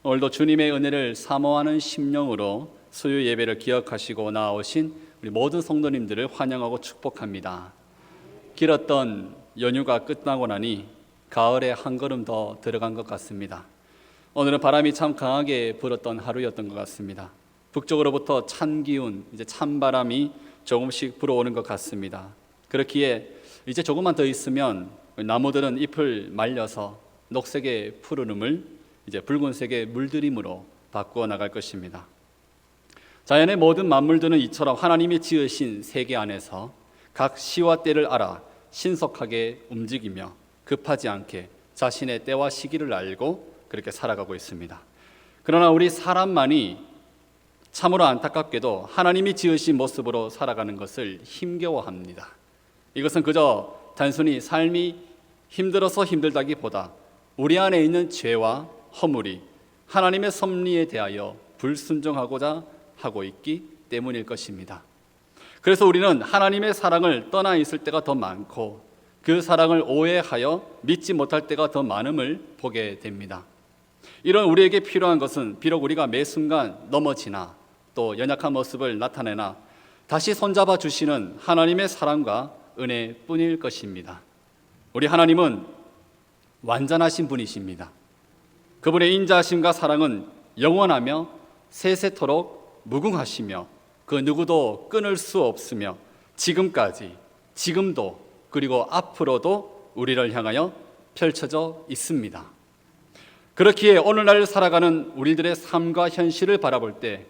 오늘도 주님의 은혜를 사모하는 심령으로 수요 예배를 기억하시고 나오신 우리 모든 성도님들을 환영하고 축복합니다. 길었던 연휴가 끝나고 나니 가을에 한 걸음 더 들어간 것 같습니다. 오늘은 바람이 참 강하게 불었던 하루였던 것 같습니다. 북쪽으로부터 찬 기운, 이제 찬바람이 조금씩 불어오는 것 같습니다. 그렇기에 이제 조금만 더 있으면 나무들은 잎을 말려서 녹색의 푸르름을 이제 붉은색의 물들임으로 바꾸어 나갈 것입니다. 자연의 모든 만물들은 이처럼 하나님이 지으신 세계 안에서 각 시와 때를 알아 신속하게 움직이며 급하지 않게 자신의 때와 시기를 알고 그렇게 살아가고 있습니다. 그러나 우리 사람만이 참으로 안타깝게도 하나님이 지으신 모습으로 살아가는 것을 힘겨워합니다. 이것은 그저 단순히 삶이 힘들어서 힘들다기보다 우리 안에 있는 죄와 허물이 하나님의 섭리에 대하여 불순종하고자 하고 있기 때문일 것입니다. 그래서 우리는 하나님의 사랑을 떠나 있을 때가 더 많고 그 사랑을 오해하여 믿지 못할 때가 더 많음을 보게 됩니다. 이런 우리에게 필요한 것은 비록 우리가 매 순간 넘어지나 또 연약한 모습을 나타내나 다시 손잡아 주시는 하나님의 사랑과 은혜뿐일 것입니다. 우리 하나님은 완전하신 분이십니다. 그분의 인자하심과 사랑은 영원하며 세세토록 무궁하시며 그 누구도 끊을 수 없으며 지금까지, 지금도 그리고 앞으로도 우리를 향하여 펼쳐져 있습니다. 그렇기에 오늘날 살아가는 우리들의 삶과 현실을 바라볼 때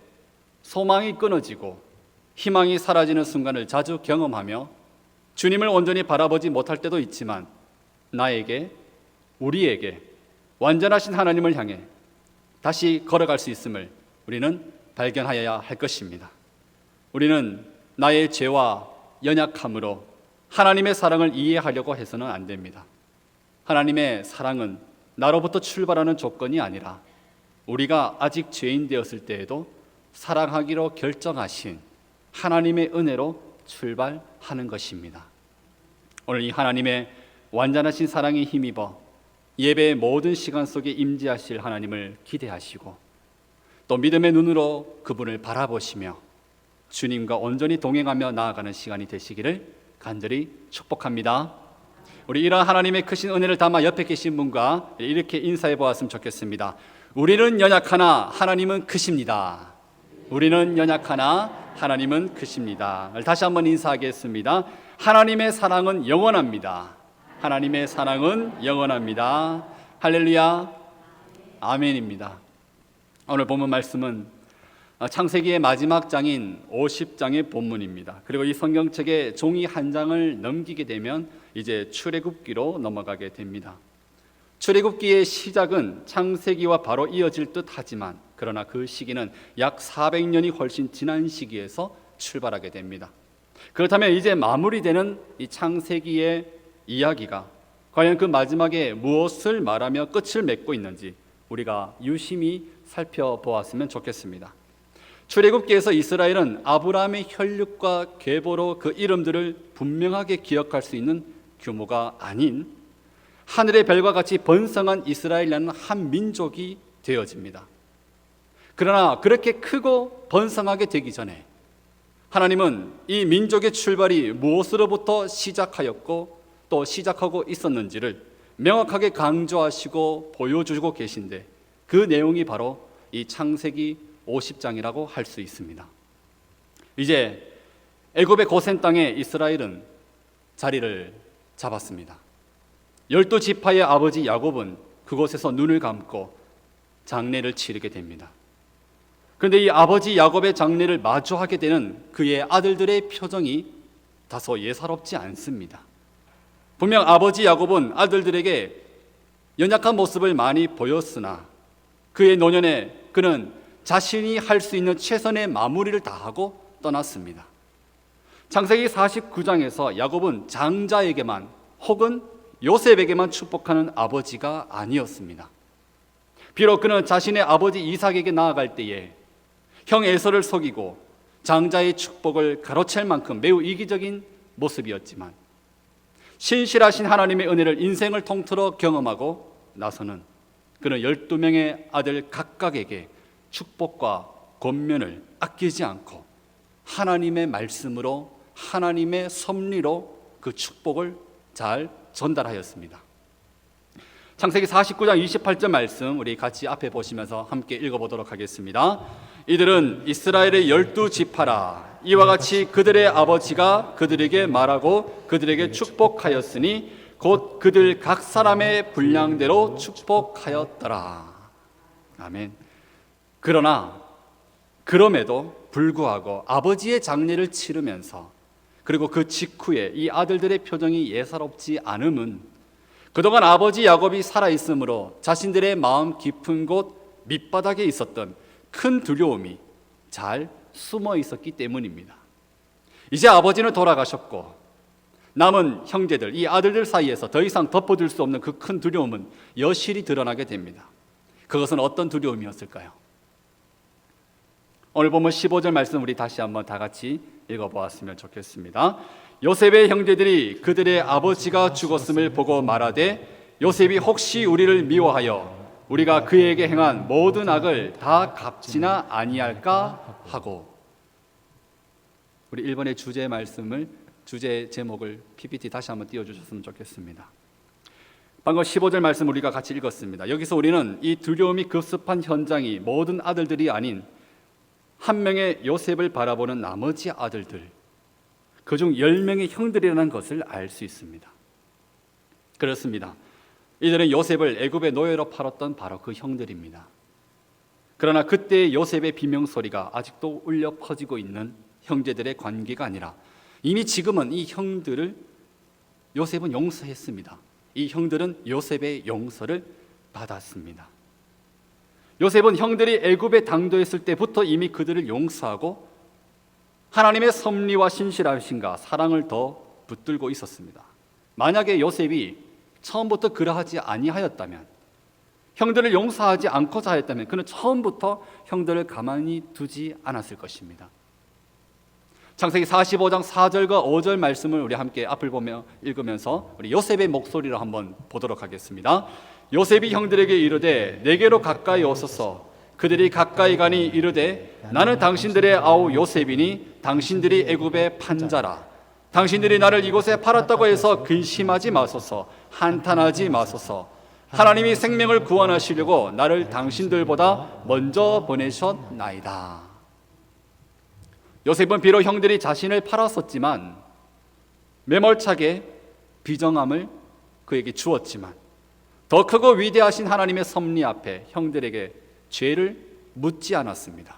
소망이 끊어지고 희망이 사라지는 순간을 자주 경험하며 주님을 온전히 바라보지 못할 때도 있지만 나에게, 우리에게 완전하신 하나님을 향해 다시 걸어갈 수 있음을 우리는 발견하여야 할 것입니다. 우리는 나의 죄와 연약함으로 하나님의 사랑을 이해하려고 해서는 안 됩니다. 하나님의 사랑은 나로부터 출발하는 조건이 아니라 우리가 아직 죄인 되었을 때에도 사랑하기로 결정하신 하나님의 은혜로 출발하는 것입니다. 오늘 이 하나님의 완전하신 사랑에 힘입어 예배의 모든 시간 속에 임재하실 하나님을 기대하시고 또 믿음의 눈으로 그분을 바라보시며 주님과 온전히 동행하며 나아가는 시간이 되시기를 간절히 축복합니다. 우리 이러한 하나님의 크신 은혜를 담아 옆에 계신 분과 이렇게 인사해 보았으면 좋겠습니다. 우리는 연약하나 하나님은 크십니다. 우리는 연약하나 하나님은 크십니다. 다시 한번 인사하겠습니다. 하나님의 사랑은 영원합니다. 하나님의 사랑은 영원합니다. 할렐루야, 아멘입니다. 오늘 본문 말씀은 창세기의 마지막 장인 50장의 본문입니다. 그리고 이 성경책의 종이 한 장을 넘기게 되면 이제 출애굽기로 넘어가게 됩니다. 출애굽기의 시작은 창세기와 바로 이어질 듯 하지만 그러나 그 시기는 약 400년이 훨씬 지난 시기에서 출발하게 됩니다. 그렇다면 이제 마무리되는 이 창세기의 이야기가 과연 그 마지막에 무엇을 말하며 끝을 맺고 있는지 우리가 유심히 살펴보았으면 좋겠습니다. 출애굽기에서 이스라엘은 아브라함의 혈육과 계보로 그 이름들을 분명하게 기억할 수 있는 규모가 아닌 하늘의 별과 같이 번성한 이스라엘이라는 한 민족이 되어집니다. 그러나 그렇게 크고 번성하게 되기 전에 하나님은 이 민족의 출발이 무엇으로부터 시작하였고 또 시작하고 있었는지를 명확하게 강조하시고 보여주고 계신데 그 내용이 바로 이 창세기 50장이라고 할 수 있습니다. 이제 애굽의 고센 땅에 이스라엘은 자리를 잡았습니다. 12지파의 아버지 야곱은 그곳에서 눈을 감고 장례를 치르게 됩니다. 그런데 이 아버지 야곱의 장례를 마주하게 되는 그의 아들들의 표정이 다소 예사롭지 않습니다. 분명 아버지 야곱은 아들들에게 연약한 모습을 많이 보였으나 그의 노년에 그는 자신이 할 수 있는 최선의 마무리를 다하고 떠났습니다. 창세기 49장에서 야곱은 장자에게만 혹은 요셉에게만 축복하는 아버지가 아니었습니다. 비록 그는 자신의 아버지 이삭에게 나아갈 때에 형 에서를 속이고 장자의 축복을 가로챌 만큼 매우 이기적인 모습이었지만 신실하신 하나님의 은혜를 인생을 통틀어 경험하고 나서는 그는 12명의 아들 각각에게 축복과 권면을 아끼지 않고 하나님의 말씀으로, 하나님의 섭리로 그 축복을 잘 전달하였습니다. 창세기 49장 28절 말씀 우리 같이 앞에 보시면서 함께 읽어보도록 하겠습니다. 이들은 이스라엘의 12지파라. 이와 같이 그들의 아버지가 그들에게 말하고 그들에게 축복하였으니 곧 그들 각 사람의 분량대로 축복하였더라. 아멘. 그럼에도 불구하고 아버지의 장례를 치르면서, 그리고 그 직후에 이 아들들의 표정이 예사롭지 않음은 그동안 아버지 야곱이 살아있으므로 자신들의 마음 깊은 곳 밑바닥에 있었던 큰 두려움이 잘 숨어 있었기 때문입니다. 이제 아버지는 돌아가셨고 남은 형제들, 이 아들들 사이에서 더 이상 덮어둘 수 없는 그 큰 두려움은 여실히 드러나게 됩니다. 그것은 어떤 두려움이었을까요? 오늘 보면 15절 말씀 우리 다시 한번 다 같이 읽어보았으면 좋겠습니다. 요셉의 형제들이 그들의 아버지가 죽었음을 보고 말하되 요셉이 혹시 우리를 미워하여 우리가 그에게 행한 모든 악을 다 갚지나 아니할까 하고. 우리 1번의 주제 제목을 PPT 다시 한번 띄워주셨으면 좋겠습니다. 방금 15절 말씀 우리가 같이 읽었습니다. 여기서 우리는 이 두려움이 급습한 현장이 모든 아들들이 아닌 한 명의 요셉을 바라보는 나머지 아들들, 그중 10명의 형들이라는 것을 알 수 있습니다. 그렇습니다. 이들은 요셉을 애굽의 노예로 팔았던 바로 그 형들입니다. 그러나 그때의 요셉의 비명소리가 아직도 울려 퍼지고 있는 형제들의 관계가 아니라 이미 지금은 이 형들을 요셉은 용서했습니다. 이 형들은 요셉의 용서를 받았습니다. 요셉은 형들이 애굽에 당도했을 때부터 이미 그들을 용서하고 하나님의 섭리와 신실하심과 사랑을 더 붙들고 있었습니다. 만약에 요셉이 처음부터 그러하지 아니하였다면, 형들을 용서하지 않고자 하였다면 그는 처음부터 형들을 가만히 두지 않았을 것입니다. 창세기 45장 4절과 5절 말씀을 우리 함께 앞을 보며 읽으면서 우리 요셉의 목소리로 한번 보도록 하겠습니다. 요셉이 형들에게 이르되 내게로 가까이 오소서. 그들이 가까이 가니 이르되 나는 당신들의 아우 요셉이니 당신들이 애굽의 판자라. 당신들이 나를 이곳에 팔았다고 해서 근심하지 마소서. 한탄하지 마소서. 하나님이 생명을 구원하시려고 나를 당신들보다 먼저 보내셨나이다. 요셉은 비록 형들이 자신을 팔았었지만 매몰차게 비정함을 그에게 주었지만 더 크고 위대하신 하나님의 섭리 앞에 형들에게 죄를 묻지 않았습니다.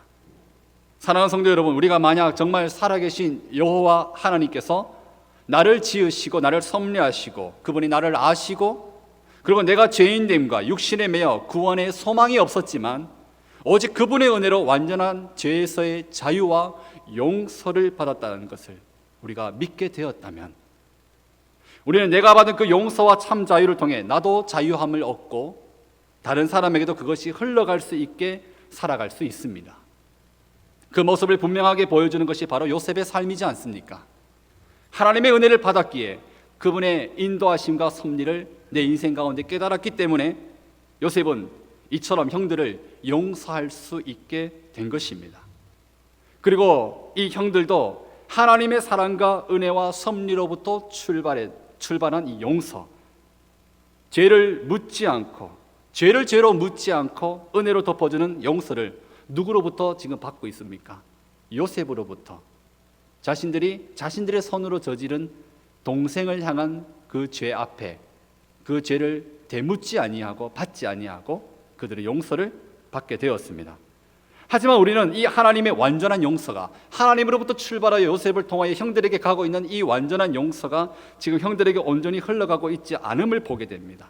사랑하는 성도 여러분, 우리가 만약 정말 살아계신 여호와 하나님께서 나를 지으시고 나를 섭리하시고 그분이 나를 아시고 그리고 내가 죄인됨과 육신에 매여 구원의 소망이 없었지만 오직 그분의 은혜로 완전한 죄에서의 자유와 용서를 받았다는 것을 우리가 믿게 되었다면 우리는 내가 받은 그 용서와 참 자유를 통해 나도 자유함을 얻고 다른 사람에게도 그것이 흘러갈 수 있게 살아갈 수 있습니다. 그 모습을 분명하게 보여주는 것이 바로 요셉의 삶이지 않습니까? 하나님의 은혜를 받았기에 그분의 인도하심과 섭리를 내 인생 가운데 깨달았기 때문에 요셉은 이처럼 형들을 용서할 수 있게 된 것입니다. 그리고 이 형들도 하나님의 사랑과 은혜와 섭리로부터 출발한 이 용서, 죄를 묻지 않고 죄를 죄로 묻지 않고 은혜로 덮어주는 용서를 누구로부터 지금 받고 있습니까? 요셉으로부터. 자신들의 손으로 저지른 동생을 향한 그 죄 앞에 그 죄를 되묻지 아니하고 받지 아니하고 그들의 용서를 받게 되었습니다. 하지만 우리는 이 하나님의 완전한 용서가 하나님으로부터 출발하여 요셉을 통하여 형들에게 가고 있는 이 완전한 용서가 지금 형들에게 온전히 흘러가고 있지 않음을 보게 됩니다.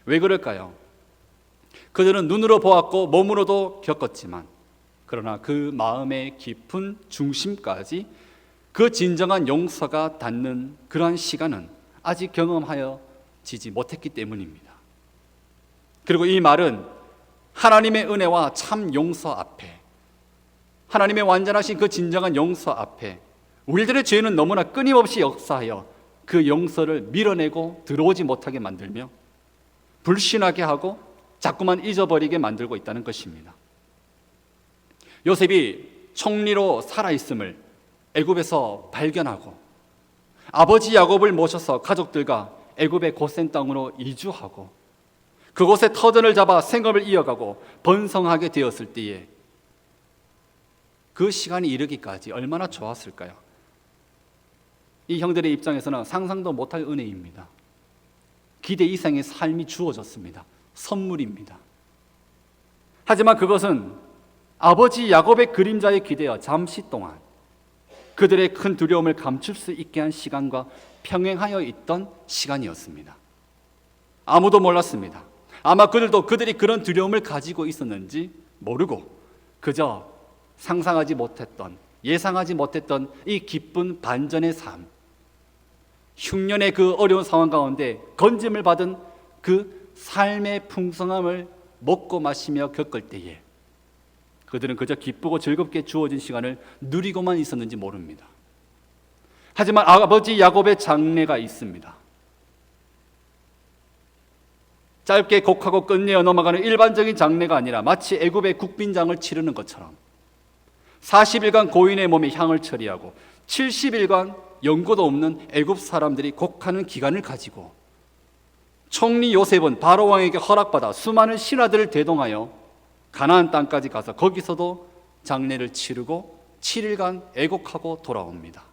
왜 그럴까요? 그들은 눈으로 보았고 몸으로도 겪었지만 그러나 그 마음의 깊은 중심까지 그 진정한 용서가 닿는 그러한 시간은 아직 경험하여지지 못했기 때문입니다. 그리고 이 말은 하나님의 은혜와 참 용서 앞에, 하나님의 완전하신 그 진정한 용서 앞에 우리들의 죄는 너무나 끊임없이 역사하여 그 용서를 밀어내고 들어오지 못하게 만들며 불신하게 하고 자꾸만 잊어버리게 만들고 있다는 것입니다. 요셉이 총리로 살아있음을 애굽에서 발견하고 아버지 야곱을 모셔서 가족들과 애굽의 고센 땅으로 이주하고 그곳에 터전을 잡아 생업을 이어가고 번성하게 되었을 때에 그 시간이 이르기까지 얼마나 좋았을까요? 이 형들의 입장에서는 상상도 못할 은혜입니다. 기대 이상의 삶이 주어졌습니다. 선물입니다. 하지만 그것은 아버지 야곱의 그림자에 기대어 잠시 동안 그들의 큰 두려움을 감출 수 있게 한 시간과 평행하여 있던 시간이었습니다. 아무도 몰랐습니다. 아마 그들도 그들이 그런 두려움을 가지고 있었는지 모르고 그저 상상하지 못했던, 예상하지 못했던 이 기쁜 반전의 삶, 흉년의 그 어려운 상황 가운데 건짐을 받은 그 삶의 풍성함을 먹고 마시며 겪을 때에 그들은 그저 기쁘고 즐겁게 주어진 시간을 누리고만 있었는지 모릅니다. 하지만 아버지 야곱의 장래가 있습니다. 짧게 곡하고 끝내어 넘어가는 일반적인 장례가 아니라 마치 애굽의 국빈장을 치르는 것처럼 40일간 고인의 몸에 향을 처리하고 70일간 연고도 없는 애굽 사람들이 곡하는 기간을 가지고 총리 요셉은 바로 왕에게 허락받아 수많은 신하들을 대동하여 가나안 땅까지 가서 거기서도 장례를 치르고 7일간 애곡하고 돌아옵니다.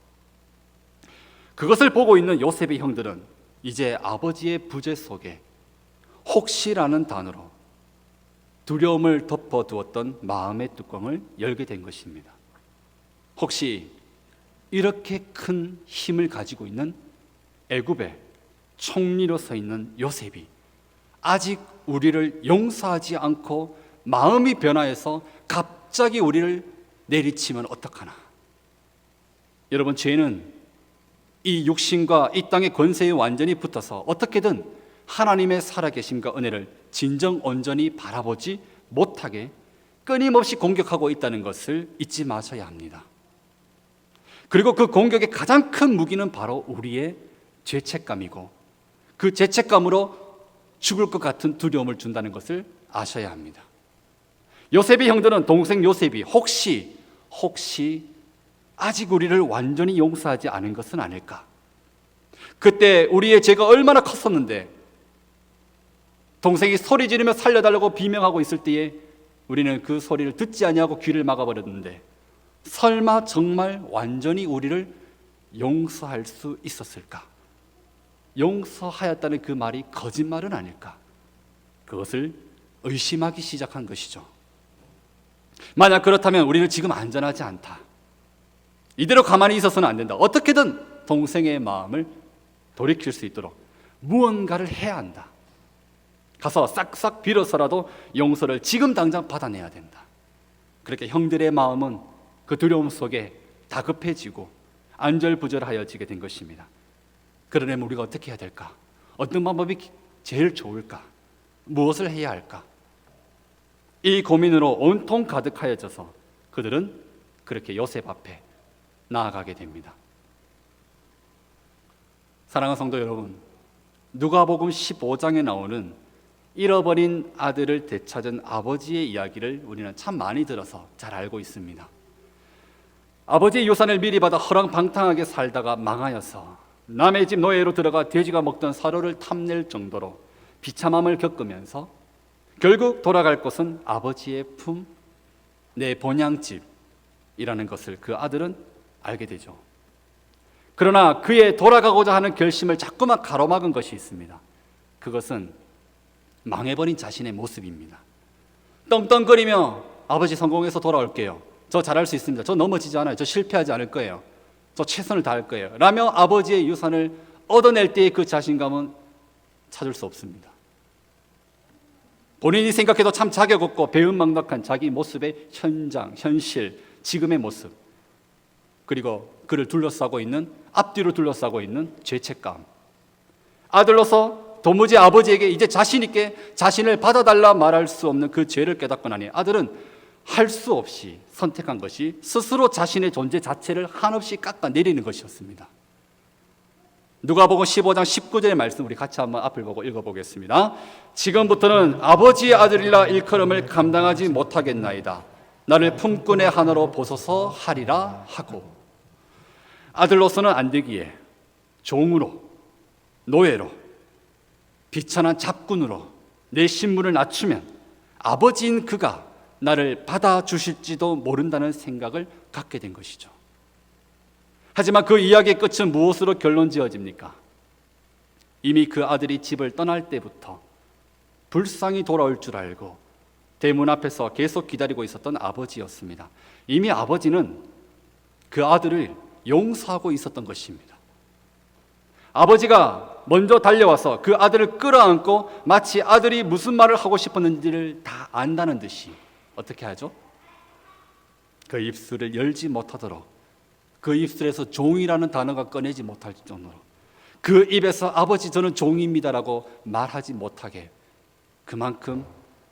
그것을 보고 있는 요셉의 형들은 이제 아버지의 부재 속에 혹시라는 단어로 두려움을 덮어두었던 마음의 뚜껑을 열게 된 것입니다. 혹시 이렇게 큰 힘을 가지고 있는 애굽의 총리로 서 있는 요셉이 아직 우리를 용서하지 않고 마음이 변화해서 갑자기 우리를 내리치면 어떡하나? 여러분, 죄는 이 육신과 이 땅의 권세에 완전히 붙어서 어떻게든 하나님의 살아계심과 은혜를 진정 온전히 바라보지 못하게 끊임없이 공격하고 있다는 것을 잊지 마셔야 합니다. 그리고 그 공격의 가장 큰 무기는 바로 우리의 죄책감이고 그 죄책감으로 죽을 것 같은 두려움을 준다는 것을 아셔야 합니다. 요셉의 형들은 동생 요셉이 혹시 아직 우리를 완전히 용서하지 않은 것은 아닐까? 그때 우리의 죄가 얼마나 컸었는데 동생이 소리 지르며 살려달라고 비명하고 있을 때에 우리는 그 소리를 듣지 아니하고 귀를 막아버렸는데 설마 정말 완전히 우리를 용서할 수 있었을까? 용서하였다는 그 말이 거짓말은 아닐까? 그것을 의심하기 시작한 것이죠. 만약 그렇다면 우리는 지금 안전하지 않다. 이대로 가만히 있어서는 안 된다. 어떻게든 동생의 마음을 돌이킬 수 있도록 무언가를 해야 한다. 가서 싹싹 빌어서라도 용서를 지금 당장 받아내야 된다. 그렇게 형들의 마음은 그 두려움 속에 다급해지고 안절부절하여지게 된 것입니다. 그러려면 우리가 어떻게 해야 될까? 어떤 방법이 제일 좋을까? 무엇을 해야 할까? 이 고민으로 온통 가득하여져서 그들은 그렇게 요셉 앞에 나아가게 됩니다. 사랑하는 성도 여러분, 누가복음 15장에 나오는 잃어버린 아들을 되찾은 아버지의 이야기를 우리는 참 많이 들어서 잘 알고 있습니다. 아버지의 유산을 미리 받아 허랑방탕하게 살다가 망하여서 남의 집 노예로 들어가 돼지가 먹던 사료를 탐낼 정도로 비참함을 겪으면서 결국 돌아갈 곳은 아버지의 품, 내 본향집이라는 것을 그 아들은 알게 되죠. 그러나 그의 돌아가고자 하는 결심을 자꾸만 가로막은 것이 있습니다. 그것은 망해버린 자신의 모습입니다. 떵떵거리며 아버지 성공해서 돌아올게요. 저 잘할 수 있습니다. 저 넘어지지 않아요. 저 실패하지 않을 거예요. 저 최선을 다할 거예요. 라며 아버지의 유산을 얻어낼 때의 그 자신감은 찾을 수 없습니다. 본인이 생각해도 참 자격 없고 배은망덕한 자기 모습의 현장, 현실, 지금의 모습, 그리고 그를 둘러싸고 있는, 앞뒤로 둘러싸고 있는 죄책감. 아들로서 도무지 아버지에게 이제 자신 있게 자신을 받아달라 말할 수 없는 그 죄를 깨닫고 나니 아들은 할 수 없이 선택한 것이 스스로 자신의 존재 자체를 한없이 깎아내리는 것이었습니다. 누가복음 15장 19절의 말씀 우리 같이 한번 앞을 보고 읽어보겠습니다. 지금부터는 아버지의 아들이라 일컬음을 감당하지 못하겠나이다. 나를 품꾼의 하나로 보소서 하리라 하고. 아들로서는 안 되기에 종으로, 노예로, 비천한 잡군으로 내 신분을 낮추면 아버지인 그가 나를 받아주실지도 모른다는 생각을 갖게 된 것이죠. 하지만 그 이야기의 끝은 무엇으로 결론 지어집니까? 이미 그 아들이 집을 떠날 때부터 불쌍히 돌아올 줄 알고 대문 앞에서 계속 기다리고 있었던 아버지였습니다. 이미 아버지는 그 아들을 용서하고 있었던 것입니다. 아버지가 먼저 달려와서 그 아들을 끌어안고 마치 아들이 무슨 말을 하고 싶었는지를 다 안다는 듯이 어떻게 하죠? 그 입술을 열지 못하도록, 그 입술에서 종이라는 단어가 꺼내지 못할 정도로, 그 입에서 아버지 저는 종입니다라고 말하지 못하게 그만큼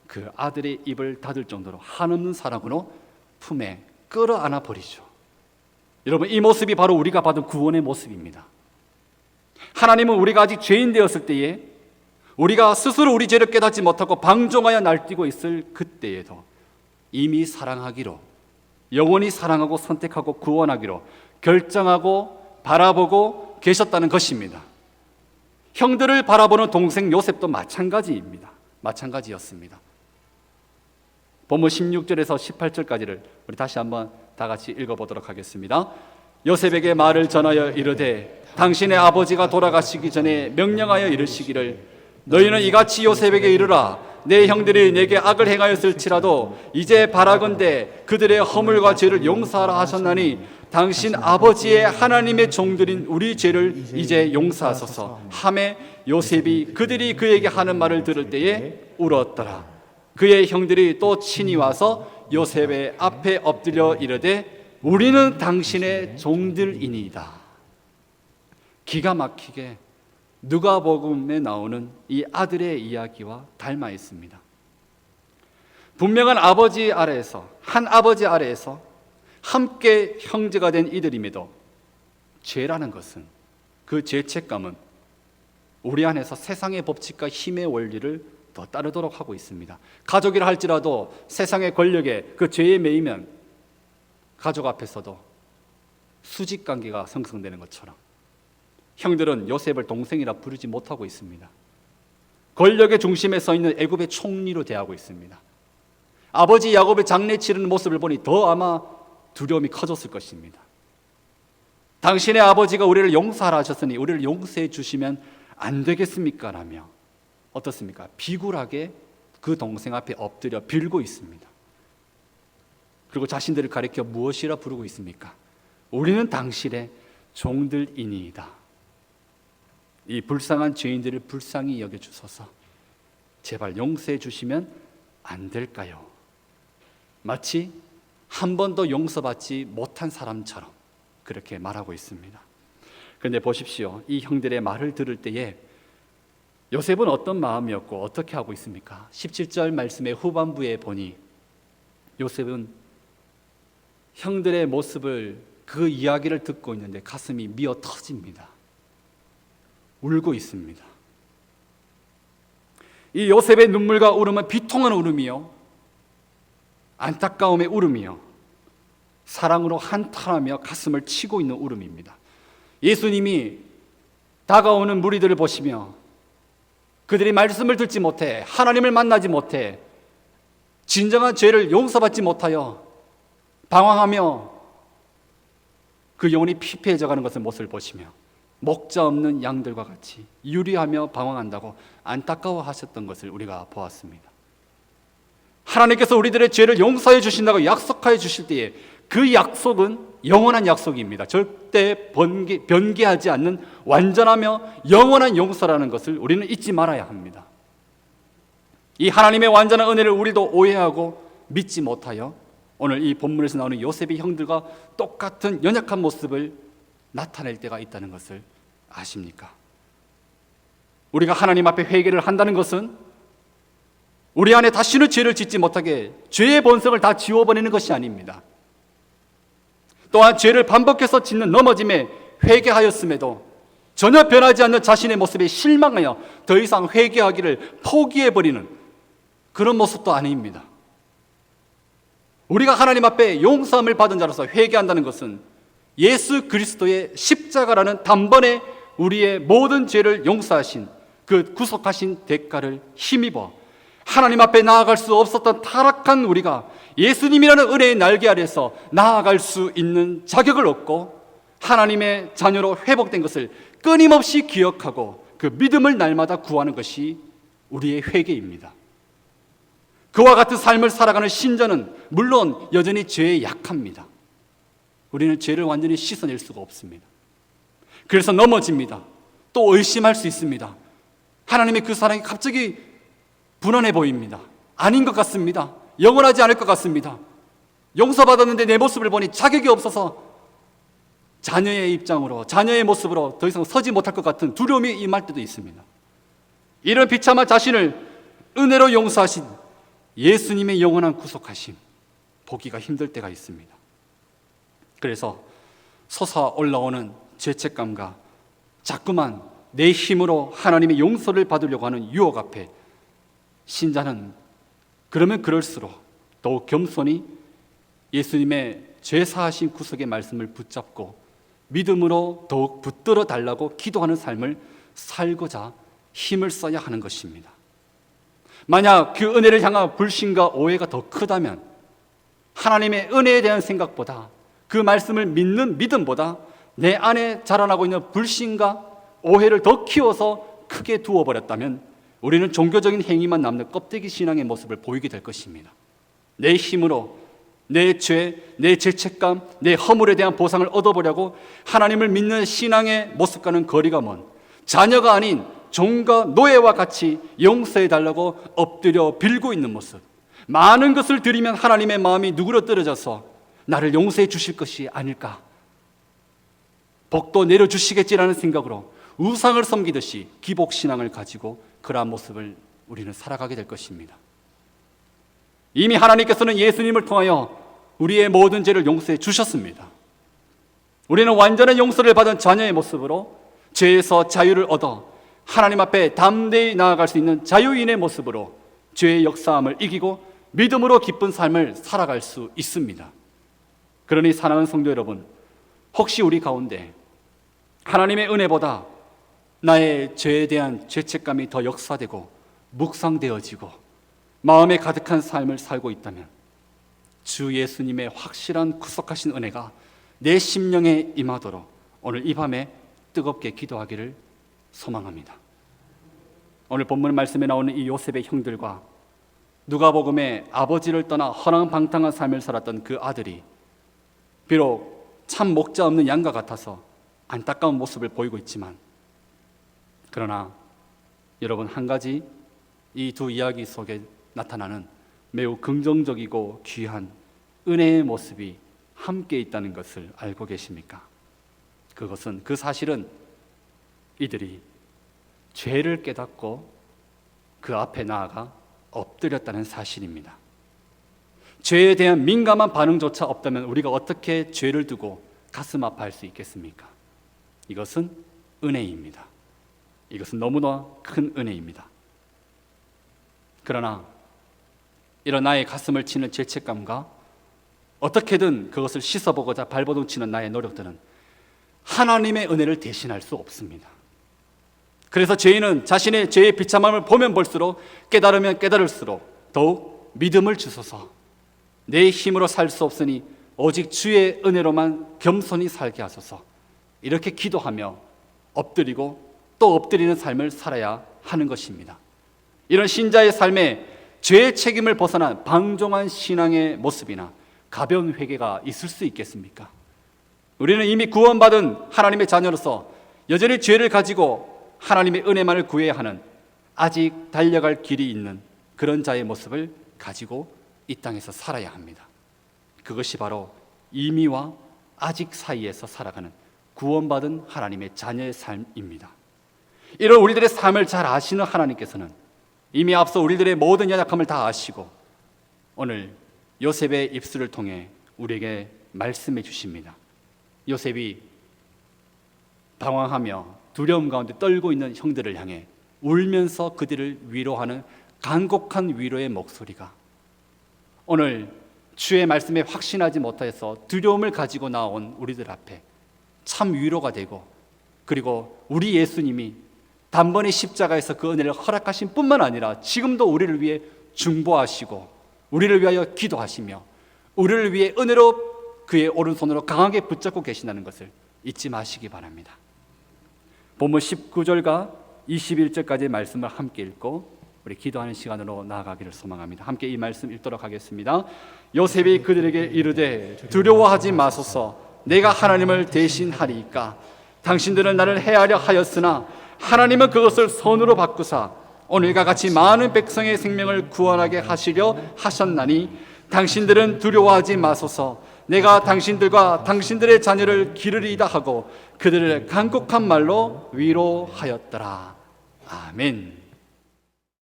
그 아들의 입을 닫을 정도로 한없는 사랑으로 품에 끌어안아 버리죠. 여러분, 이 모습이 바로 우리가 받은 구원의 모습입니다. 하나님은 우리가 아직 죄인 되었을 때에, 우리가 스스로 우리 죄를 깨닫지 못하고 방종하여 날뛰고 있을 그때에도 이미 사랑하기로, 영원히 사랑하고 선택하고 구원하기로 결정하고 바라보고 계셨다는 것입니다. 형들을 바라보는 동생 요셉도 마찬가지였습니다. 본문 16절에서 18절까지를 우리 다시 한번 다 같이 읽어보도록 하겠습니다. 요셉에게 말을 전하여 이르되 당신의 아버지가 돌아가시기 전에 명령하여 이르시기를 너희는 이같이 요셉에게 이르라. 내 형들이 내게 악을 행하였을지라도 이제 바라건대 그들의 허물과 죄를 용서하라 하셨나니 당신 아버지의 하나님의 종들인 우리 죄를 이제 용서하소서 하매 요셉이 그들이 그에게 하는 말을 들을 때에 울었더라. 그의 형들이 또 친히 와서 요셉의 앞에 엎드려 이르되 우리는 당신의 종들이니이다. 기가 막히게 누가복음에 나오는 이 아들의 이야기와 닮아 있습니다. 분명한 아버지 아래에서, 한 아버지 아래에서 함께 형제가 된 이들임에도 죄라는 것은, 그 죄책감은 우리 안에서 세상의 법칙과 힘의 원리를 더 따르도록 하고 있습니다. 가족이라 할지라도 세상의 권력에 그 죄에 매이면 가족 앞에서도 수직관계가 형성되는 것처럼 형들은 요셉을 동생이라 부르지 못하고 있습니다. 권력의 중심에 서 있는 애굽의 총리로 대하고 있습니다. 아버지 야곱의 장례 치르는 모습을 보니 더 아마 두려움이 커졌을 것입니다. 당신의 아버지가 우리를 용서하라 하셨으니 우리를 용서해 주시면 안 되겠습니까? 라며 어떻습니까? 비굴하게 그 동생 앞에 엎드려 빌고 있습니다. 그리고 자신들을 가리켜 무엇이라 부르고 있습니까? 우리는 당신의 종들이니이다. 이 불쌍한 죄인들을 불쌍히 여겨주소서. 제발 용서해 주시면 안 될까요? 마치 한 번도 용서받지 못한 사람처럼 그렇게 말하고 있습니다. 그런데 보십시오. 이 형들의 말을 들을 때에 요셉은 어떤 마음이었고 어떻게 하고 있습니까? 17절 말씀의 후반부에 보니 요셉은 형들의 모습을, 그 이야기를 듣고 있는데 가슴이 미어 터집니다. 울고 있습니다. 이 요셉의 눈물과 울음은 비통한 울음이요, 안타까움의 울음이요, 사랑으로 한탄하며 가슴을 치고 있는 울음입니다. 예수님이 다가오는 무리들을 보시며 그들이 말씀을 듣지 못해, 하나님을 만나지 못해, 진정한 죄를 용서받지 못하여 방황하며 그 영혼이 피폐해져 가는 것을 모습을 보시며 목자 없는 양들과 같이 유리하며 방황한다고 안타까워하셨던 것을 우리가 보았습니다. 하나님께서 우리들의 죄를 용서해 주신다고 약속하여 주실 때에 그 약속은 영원한 약속입니다. 절대 변개하지 않는 완전하며 영원한 용서라는 것을 우리는 잊지 말아야 합니다. 이 하나님의 완전한 은혜를 우리도 오해하고 믿지 못하여 오늘 이 본문에서 나오는 요셉의 형들과 똑같은 연약한 모습을 나타낼 때가 있다는 것을 아십니까? 우리가 하나님 앞에 회개를 한다는 것은 우리 안에 다시는 죄를 짓지 못하게 죄의 본성을 다 지워버리는 것이 아닙니다. 또한 죄를 반복해서 짓는 넘어짐에 회개하였음에도 전혀 변하지 않는 자신의 모습에 실망하여 더 이상 회개하기를 포기해버리는 그런 모습도 아닙니다. 우리가 하나님 앞에 용서함을 받은 자로서 회개한다는 것은 예수 그리스도의 십자가라는 단번에 우리의 모든 죄를 용서하신 그 구속하신 대가를 힘입어 하나님 앞에 나아갈 수 없었던 타락한 우리가 예수님이라는 은혜의 날개 아래서 나아갈 수 있는 자격을 얻고 하나님의 자녀로 회복된 것을 끊임없이 기억하고 그 믿음을 날마다 구하는 것이 우리의 회개입니다. 그와 같은 삶을 살아가는 신자는 물론 여전히 죄에 약합니다. 우리는 죄를 완전히 씻어낼 수가 없습니다. 그래서 넘어집니다. 또 의심할 수 있습니다. 하나님의 그 사랑이 갑자기 불안해 보입니다. 아닌 것 같습니다. 영원하지 않을 것 같습니다. 용서받았는데 내 모습을 보니 자격이 없어서 자녀의 입장으로, 자녀의 모습으로 더 이상 서지 못할 것 같은 두려움이 임할 때도 있습니다. 이런 비참한 자신을 은혜로 용서하신 예수님의 영원한 구속하심 보기가 힘들 때가 있습니다. 그래서 솟아 올라오는 죄책감과 자꾸만 내 힘으로 하나님의 용서를 받으려고 하는 유혹 앞에 신자는 그러면 그럴수록 더욱 겸손히 예수님의 죄사하신 구속의 말씀을 붙잡고 믿음으로 더욱 붙들어 달라고 기도하는 삶을 살고자 힘을 써야 하는 것입니다. 만약 그 은혜를 향한 불신과 오해가 더 크다면 하나님의 은혜에 대한 생각보다 그 말씀을 믿는 믿음보다 내 안에 자라나고 있는 불신과 오해를 더 키워서 크게 두어버렸다면 우리는 종교적인 행위만 남는 껍데기 신앙의 모습을 보이게 될 것입니다. 내 힘으로 내 죄, 내 죄책감, 내 허물에 대한 보상을 얻어보려고 하나님을 믿는 신앙의 모습과는 거리가 먼 자녀가 아닌 종과 노예와 같이 용서해달라고 엎드려 빌고 있는 모습, 많은 것을 드리면 하나님의 마음이 누그러뜨려져서 나를 용서해 주실 것이 아닐까, 복도 내려주시겠지라는 생각으로 우상을 섬기듯이 기복신앙을 가지고 그러한 모습을 우리는 살아가게 될 것입니다. 이미 하나님께서는 예수님을 통하여 우리의 모든 죄를 용서해 주셨습니다. 우리는 완전한 용서를 받은 자녀의 모습으로 죄에서 자유를 얻어 하나님 앞에 담대히 나아갈 수 있는 자유인의 모습으로 죄의 역사함을 이기고 믿음으로 기쁜 삶을 살아갈 수 있습니다. 그러니 사랑하는 성도 여러분, 혹시 우리 가운데 하나님의 은혜보다 나의 죄에 대한 죄책감이 더 역사되고 묵상되어지고 마음에 가득한 삶을 살고 있다면 주 예수님의 확실한 구속하신 은혜가 내 심령에 임하도록 오늘 이 밤에 뜨겁게 기도하기를 소망합니다. 오늘 본문 말씀에 나오는 이 요셉의 형들과 누가복음의 아버지를 떠나 허랑방탕한 삶을 살았던 그 아들이 비록 참 목자 없는 양과 같아서 안타까운 모습을 보이고 있지만, 그러나 여러분, 한 가지 이 두 이야기 속에 나타나는 매우 긍정적이고 귀한 은혜의 모습이 함께 있다는 것을 알고 계십니까? 그것은, 그 사실은 이들이 죄를 깨닫고 그 앞에 나아가 엎드렸다는 사실입니다. 죄에 대한 민감한 반응조차 없다면 우리가 어떻게 죄를 두고 가슴 아파할 수 있겠습니까? 이것은 은혜입니다. 이것은 너무나 큰 은혜입니다. 그러나 이런 나의 가슴을 치는 죄책감과 어떻게든 그것을 씻어보고자 발버둥 치는 나의 노력들은 하나님의 은혜를 대신할 수 없습니다. 그래서 죄인은 자신의 죄의 비참함을 보면 볼수록, 깨달으면 깨달을수록 더욱 믿음을 주소서, 내 힘으로 살 수 없으니 오직 주의 은혜로만 겸손히 살게 하소서, 이렇게 기도하며 엎드리고 또 엎드리는 삶을 살아야 하는 것입니다. 이런 신자의 삶에 죄의 책임을 벗어난 방종한 신앙의 모습이나 가벼운 회개가 있을 수 있겠습니까? 우리는 이미 구원받은 하나님의 자녀로서 여전히 죄를 가지고 하나님의 은혜만을 구해야 하는, 아직 달려갈 길이 있는 그런 자의 모습을 가지고 이 땅에서 살아야 합니다. 그것이 바로 이미와 아직 사이에서 살아가는 구원받은 하나님의 자녀의 삶입니다. 이런 우리들의 삶을 잘 아시는 하나님께서는 이미 앞서 우리들의 모든 연약함을 다 아시고 오늘 요셉의 입술을 통해 우리에게 말씀해 주십니다. 요셉이 방황하며 두려움 가운데 떨고 있는 형들을 향해 울면서 그들을 위로하는 간곡한 위로의 목소리가 오늘 주의 말씀에 확신하지 못해서 두려움을 가지고 나온 우리들 앞에 참 위로가 되고, 그리고 우리 예수님이 단번에 십자가에서 그 은혜를 허락하신 뿐만 아니라 지금도 우리를 위해 중보하시고 우리를 위하여 기도하시며 우리를 위해 은혜로 그의 오른손으로 강하게 붙잡고 계신다는 것을 잊지 마시기 바랍니다. 본문 19절과 21절까지의 말씀을 함께 읽고 우리 기도하는 시간으로 나아가기를 소망합니다. 함께 이 말씀 읽도록 하겠습니다. 요셉이 그들에게 이르되 두려워하지 마소서, 내가 하나님을 대신하리이까. 당신들은 나를 해하려 하였으나 하나님은 그것을 선으로 바꾸사 오늘과 같이 많은 백성의 생명을 구원하게 하시려 하셨나니 당신들은 두려워하지 마소서, 내가 당신들과 당신들의 자녀를 기르리이다 하고 그들을 간곡한 말로 위로하였더라. 아멘.